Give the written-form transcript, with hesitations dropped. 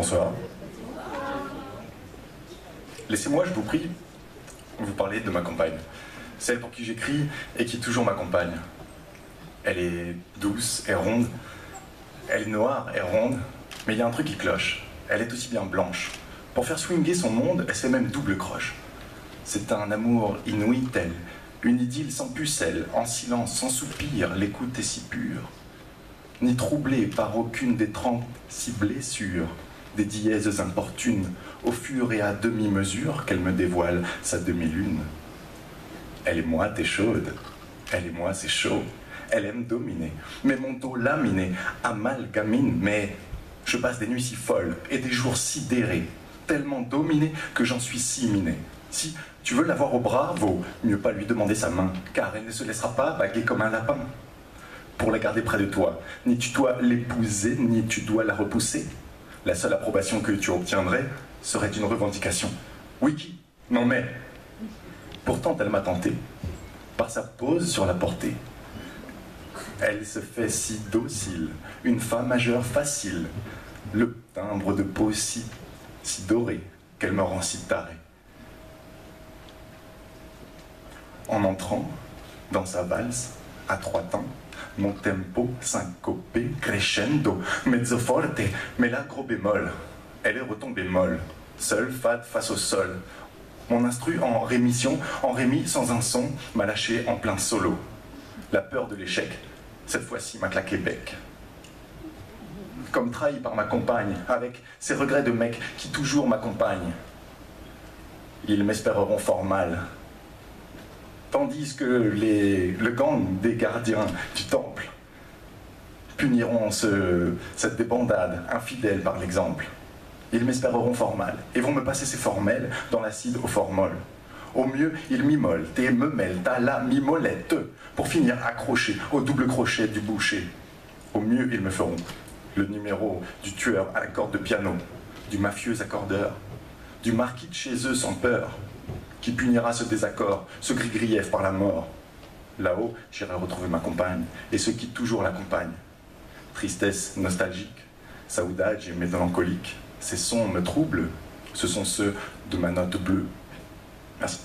Bonsoir. Laissez-moi, je vous prie, vous parler de ma compagne. Celle pour qui j'écris et qui toujours m'accompagne. Elle est douce et ronde. Elle est noire et ronde. Mais il y a un truc qui cloche. Elle est aussi bien blanche. Pour faire swinguer son monde, elle se fait même double croche. C'est un amour inouï tel, une idylle sans pucelle, en silence, sans soupir, l'écoute est si pure. Ni troublée par aucune des 36 blessures, des dièses importunes, au fur et à demi-mesure qu'elle me dévoile sa demi-lune. Elle et moi, t'es chaude. Elle et moi, c'est chaud. Elle aime dominer, mais mon dos laminé, amalgamine, mais je passe des nuits si folles et des jours si dérés, tellement dominé que j'en suis si miné. Si tu veux l'avoir au bras, vaut mieux pas lui demander sa main, car elle ne se laissera pas baguer comme un lapin. Pour la garder près de toi, ni tu dois l'épouser, ni tu dois la repousser. La seule approbation que tu obtiendrais serait une revendication. Oui, qui? Non mais... Pourtant, elle m'a tenté, par sa pose sur la portée. Elle se fait si docile, une femme majeure facile, le timbre de peau si doré, qu'elle me rend si taré. En entrant dans sa valse, à 3 temps, mon tempo syncopé, crescendo, mezzo forte, mais là gros bémol. Elle est retombée molle, seule, fade face au sol. Mon instru en rémission, en rémi sans un son, m'a lâché en plein solo. La peur de l'échec, cette fois-ci m'a claqué bec. Comme trahi par ma compagne, avec ces regrets de mec qui toujours m'accompagnent. Ils m'espéreront fort mal. Tandis que le gang des gardiens du temple puniront cette débandade infidèle par l'exemple. Ils m'espéreront fort mal et vont me passer ces formels dans l'acide au formol. Au mieux, ils m'immolent et me mêlent à la mimolette pour finir accroché au double crochet du boucher. Au mieux, ils me feront le numéro du tueur à la corde de piano, du mafieux accordeur, du marquis de chez eux sans peur, qui punira ce désaccord, ce gris-grief par la mort. Là-haut, j'irai retrouver ma compagne, et ceux qui toujours l'accompagnent. Tristesse nostalgique, saoudade et mélancolique, ces sons me troublent, ce sont ceux de ma note bleue. Merci.